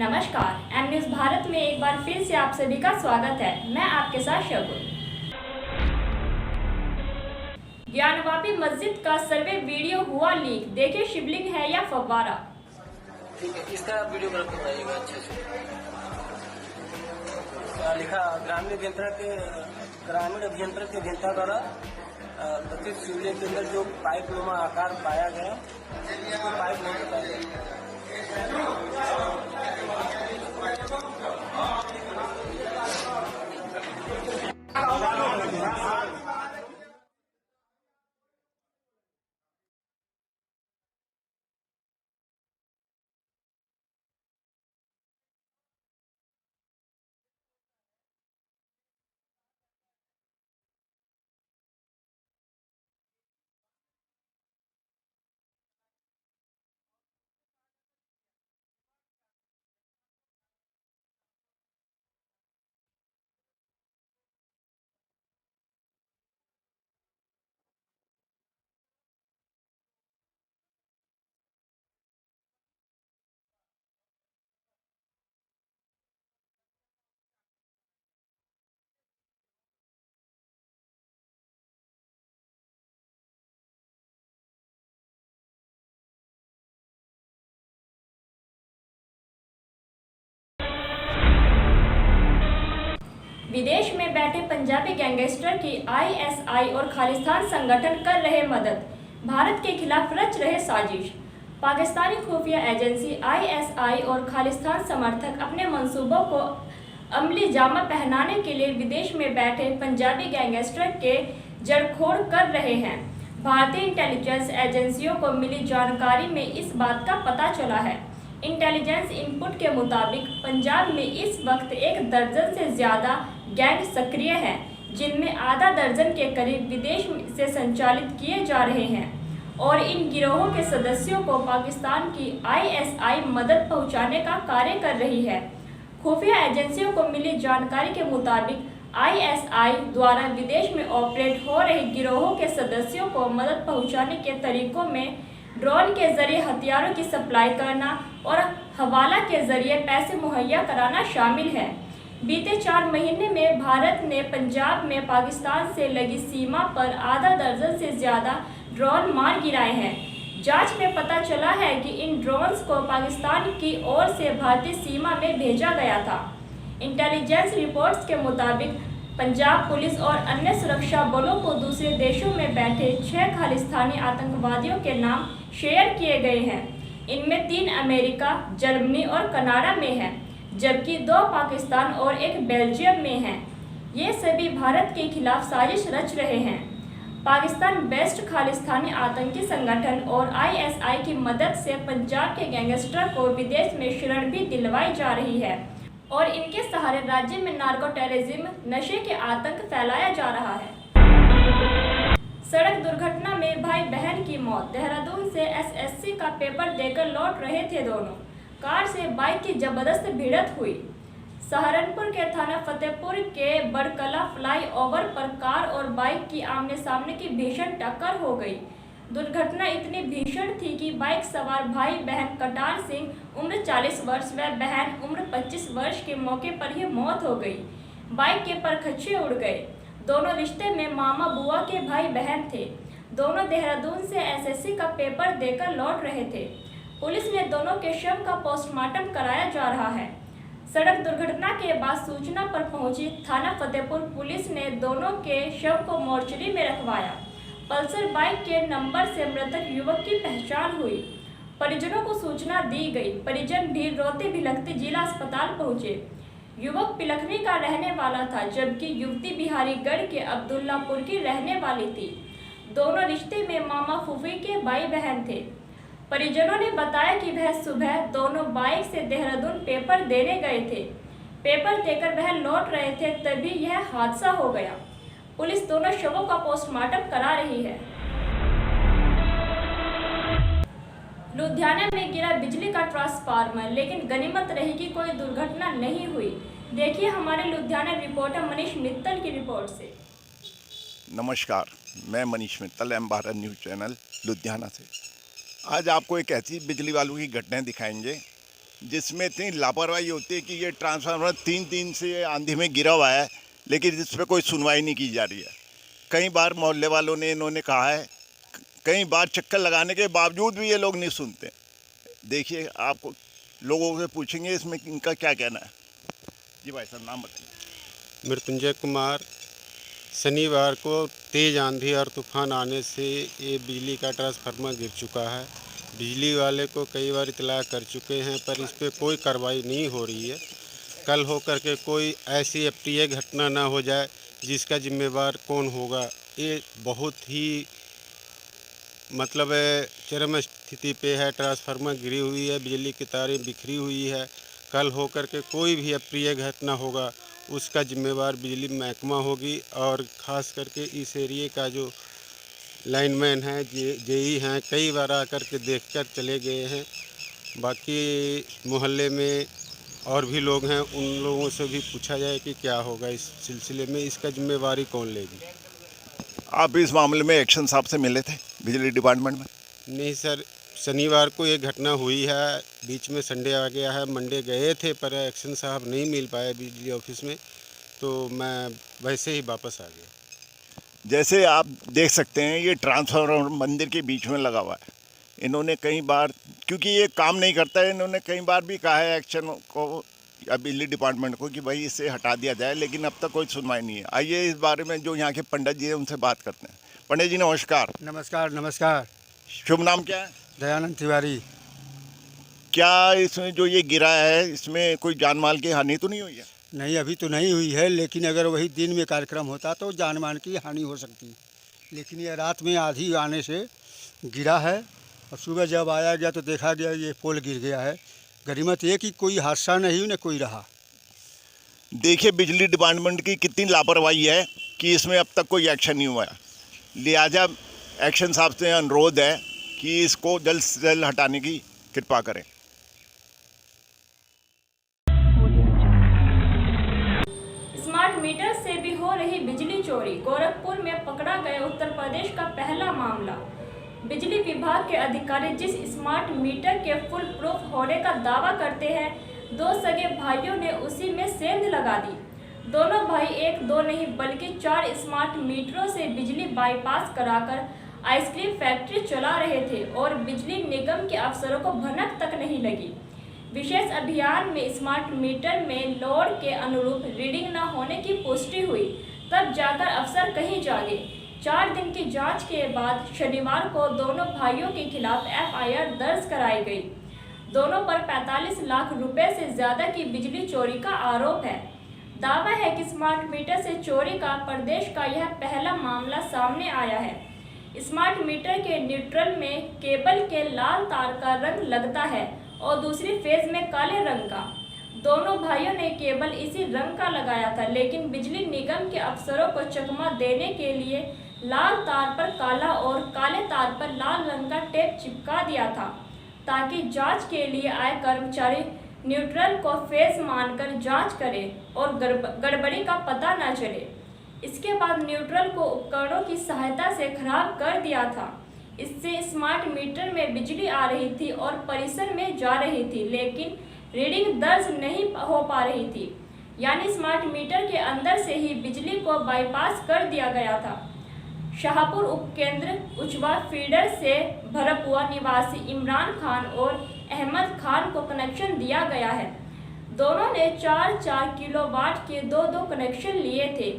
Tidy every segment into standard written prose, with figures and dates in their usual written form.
नमस्कार, M news Bharat में एक बार फिर से आप सभी का स्वागत है। मैं आपके साथ शगुन। ज्ञानवापी मस्जिद का सर्वे वीडियो हुआ लीक, देखिए शिवलिंग है या फव्वारा। ठीक है, इसका वीडियोग्राफ करवाइएगा अच्छे से। लिखा ग्रामीण अभियंत्रण के अभियंता द्वारा कथित शिवलिंग के अंदर जो पाइप नुमा आकार पाया गया, उसको पाइप नहीं बताया गया। विदेश में बैठे पंजाबी गैंगस्टर की आईएसआई और खालिस्तान संगठन कर रहे मदद, भारत के खिलाफ रच रहे साजिश। पाकिस्तानी खुफिया एजेंसी आईएसआई और खालिस्तान समर्थक अपने मंसूबों को अमली जामा पहनाने के लिए विदेश में बैठे पंजाबी गैंगस्टर के जड़खोड़ कर रहे हैं। भारतीय इंटेलिजेंस एजेंसियों को मिली जानकारी में इस बात का पता चला है। इंटेलिजेंस इनपुट के मुताबिक पंजाब में इस वक्त 1 दर्जन से ज़्यादा गैंग सक्रिय हैं, जिनमें आधा दर्जन के करीब विदेश से संचालित किए जा रहे हैं और इन गिरोहों के सदस्यों को पाकिस्तान की आईएसआई मदद पहुंचाने का कार्य कर रही है। खुफिया एजेंसियों को मिली जानकारी के मुताबिक आईएसआई द्वारा विदेश में ऑपरेट हो रहे गिरोहों के सदस्यों को मदद पहुंचाने के तरीकों में ड्रोन के जरिए हथियारों की सप्लाई करना और हवाला के जरिए पैसे मुहैया कराना शामिल है। बीते 4 महीने में भारत ने पंजाब में पाकिस्तान से लगी सीमा पर आधा दर्जन से ज़्यादा ड्रोन मार गिराए हैं। जांच में पता चला है कि इन ड्रोन्स को पाकिस्तान की ओर से भारतीय सीमा में भेजा गया था। इंटेलिजेंस रिपोर्ट्स के मुताबिक पंजाब पुलिस और अन्य सुरक्षा बलों को दूसरे देशों में बैठे 6 खालिस्तानी आतंकवादियों के नाम शेयर किए गए हैं। इनमें 3 अमेरिका, जर्मनी और कनाडा में हैं, जबकि 2 पाकिस्तान और 1 बेल्जियम में हैं। ये सभी भारत के खिलाफ साजिश रच रहे हैं। पाकिस्तान बेस्ड खालिस्तानी आतंकी संगठन और आईएसआई की मदद से पंजाब के गैंगस्टर को विदेश में शरण भी दिलवाई जा रही है और इनके सहारे राज्य में नार्को टेररिज्म, नशे के आतंक फैलाया जा रहा है। सड़क दुर्घटना में भाई बहन की मौत, देहरादून से एसएससी का पेपर देकर लौट रहे थे दोनों, कार से बाइक की जबरदस्त भिड़ंत हुई। सहारनपुर के थाना फतेहपुर के बड़कला फ्लाईओवर पर कार और बाइक की आमने सामने की भीषण टक्कर हो गई। दुर्घटना इतनी भीषण थी कि बाइक सवार भाई बहन कटार सिंह उम्र 40 वर्ष व बहन उम्र 25 वर्ष के मौके पर ही मौत हो गई। बाइक के परखच्चे उड़ गए। दोनों रिश्ते में मामा बुआ के भाई बहन थे। दोनों देहरादून से एसएससी का पेपर देकर लौट रहे थे। पुलिस ने दोनों के शव का पोस्टमार्टम कराया जा रहा है। सड़क दुर्घटना के बाद सूचना पर पहुंची थाना फतेहपुर पुलिस ने दोनों के शव को मोर्चरी में रखवाया। पल्सर बाइक के नंबर से मृतक युवक की पहचान हुई। परिजनों को सूचना दी गई। परिजन भी रोते भिलखते जिला अस्पताल पहुंचे। युवक पिलखनी का रहने वाला था, जबकि युवती बिहारीगढ़ के अब्दुल्लापुर की रहने वाली थी। दोनों रिश्ते में मामा फूफी के भाई बहन थे। परिजनों ने बताया कि वह सुबह दोनों बाइक से देहरादून पेपर देने गए थे। पेपर देकर वह लौट रहे थे, तभी यह हादसा हो गया। पुलिस दोनों शवों का पोस्टमार्टम करा रही है। लुधियाना में गिरा बिजली का ट्रांसफार्मर, लेकिन गनीमत रही कि कोई दुर्घटना नहीं हुई। देखिए हमारे लुधियाना रिपोर्टर मनीष मित्तल की रिपोर्ट से। नमस्कार, मैं Manish Mittal, M Bharat news channel Ludhiana से। आज आपको एक ऐसी बिजली वालों की घटना दिखाएंगे जिसमें इतनी लापरवाही होती है कि ये ट्रांसफार्मर 3 दिन से आंधी में गिरा हुआ है, लेकिन इस पर कोई सुनवाई नहीं की जा रही है। कई बार मोहल्ले वालों ने इन्होंने कहा है, कई बार चक्कर लगाने के बावजूद भी ये लोग नहीं सुनते। देखिए, आपको लोगों से पूछेंगे इसमें इनका क्या कहना है। जी भाई साहब, नाम बताइए। मृत्युंजय कुमार। शनिवार को तेज़ आंधी और तूफान आने से ये बिजली का ट्रांसफार्मर गिर चुका है। बिजली वाले को कई बार इतला कर चुके हैं, पर इस पर कोई कार्रवाई नहीं हो रही है। कल हो कर के कोई ऐसी अप्रिय घटना ना हो जाए जिसका जिम्मेवार कौन होगा। ये बहुत ही मतलब चरम स्थिति पे है। ट्रांसफार्मर गिरी हुई है, बिजली की तारें बिखरी हुई है। कल हो कर के कोई भी अप्रिय घटना होगा उसका जिम्मेवार बिजली महकमा होगी। और ख़ास करके इस एरिए का जो लाइनमैन है, जेई हैं, कई बार आकर के देखकर चले गए हैं। बाकी मोहल्ले में और भी लोग हैं, उन लोगों से भी पूछा जाए कि क्या होगा इस सिलसिले में, इसका जिम्मेवारी कौन लेगी। आप इस मामले में एक्शन साहब से मिले थे बिजली डिपार्टमेंट में? नहीं सर, शनिवार को ये घटना हुई है, बीच में संडे आ गया है। मंडे गए थे पर एक्शन साहब नहीं मिल पाए बिजली ऑफिस में, तो मैं वैसे ही वापस आ गया। जैसे आप देख सकते हैं, ये ट्रांसफार्मर मंदिर के बीच में लगा हुआ है। इन्होंने कई बार, क्योंकि ये काम नहीं करता है, इन्होंने कई बार भी कहा है एक्शन को या बिजली डिपार्टमेंट को कि भाई इसे हटा दिया जाए, लेकिन अब तक कोई सुनवाई नहीं है। आइए इस बारे में जो यहाँ के पंडित जी हैं उनसे बात करते हैं। पंडित जी नमस्कार। नमस्कार। नमस्कार। शुभ नाम क्या है? दयानंद तिवारी। क्या इसमें जो ये गिरा है, इसमें कोई जान माल की हानि तो नहीं हुई है? नहीं, अभी तो नहीं हुई है, लेकिन अगर वही दिन में कार्यक्रम होता तो जान मान की हानि हो सकती। लेकिन ये रात में आंधी आने से गिरा है, और सुबह जब आया गया तो देखा गया ये पोल गिर गया है। गनीमत ये कि कोई हादसा नहीं न कोई रहा। देखिए, बिजली डिपार्टमेंट की कितनी लापरवाही है कि इसमें अब तक कोई एक्शन नहीं हुआ है। लिहाजा एक्शन साहब से अनुरोध है कि इसको जल्द से जल्द हटाने की कृपा करें। स्मार्ट मीटर से भी हो रही बिजली चोरी। गोरखपुर में पकड़ा गया उत्तर प्रदेश का पहला मामला। बिजली विभाग के अधिकारी जिस स्मार्ट मीटर के फुल प्रूफ होने का दावा करते हैं, दो सगे भाइयों ने उसी में सेंध लगा दी। दोनों भाई एक दो नहीं बल्कि 4 स्मार्ट मीटरों से बिजली बाईपास कराकर आइसक्रीम फैक्ट्री चला रहे थे और बिजली निगम के अफसरों को भनक तक नहीं लगी। विशेष अभियान में स्मार्ट मीटर में लोड के अनुरूप रीडिंग न होने की पुष्टि हुई, तब जाकर अफसर कहीं जागे। 4 दिन की जांच के बाद शनिवार को दोनों भाइयों के खिलाफ FIR दर्ज कराई गई। दोनों पर 45 लाख रुपए से ज्यादा की बिजली चोरी का आरोप है। दावा है कि स्मार्ट मीटर से चोरी का प्रदेश का यह पहला मामला सामने आया है। स्मार्ट मीटर के न्यूट्रल में केबल के लाल तार का रंग लगता है और दूसरी फेज में काले रंग का। दोनों भाइयों ने केबल इसी रंग का लगाया था, लेकिन बिजली निगम के अफसरों को चकमा देने के लिए लाल तार पर काला और काले तार पर लाल रंग का टेप चिपका दिया था, ताकि जांच के लिए आए कर्मचारी न्यूट्रल को फेज मानकर जांच करें और गड़बड़ी का पता न चले। इसके बाद न्यूट्रल को उपकरणों की सहायता से खराब कर दिया था। इससे स्मार्ट मीटर में बिजली आ रही थी और परिसर में जा रही थी, लेकिन रीडिंग दर्ज नहीं हो पा रही थी। यानी स्मार्ट मीटर के अंदर से ही बिजली को बाईपास कर दिया गया था। शाहपुर उपकेंद्र उचवा फीडर से भरपुआ निवासी इमरान खान और अहमद खान को कनेक्शन दिया गया है। दोनों ने 4-4 किलोवाट के 2-2 कनेक्शन लिए थे।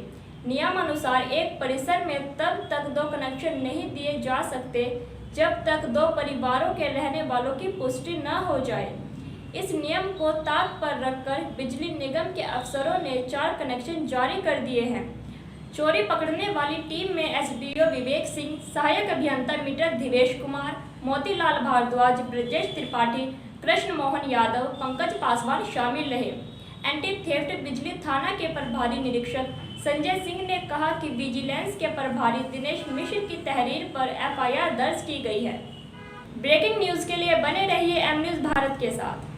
नियमानुसार एक परिसर में तब तक 2 कनेक्शन नहीं दिए जा सकते जब तक 2 परिवारों के रहने वालों की पुष्टि न हो जाए। इस नियम को ताक पर रखकर बिजली निगम के अफसरों ने 4 कनेक्शन जारी कर दिए हैं। चोरी पकड़ने वाली टीम में SDO विवेक सिंह, सहायक अभियंता मीटर दिवेश कुमार, मोतीलाल भारद्वाज, ब्रजेश त्रिपाठी, कृष्ण मोहन यादव, पंकज पासवान शामिल रहे। एंटी थेफ्ट बिजली थाना के प्रभारी निरीक्षक संजय सिंह ने कहा कि विजिलेंस के प्रभारी दिनेश मिश्र की तहरीर पर FIR दर्ज की गई है। ब्रेकिंग न्यूज़ के लिए बने रहिए M न्यूज़ भारत के साथ।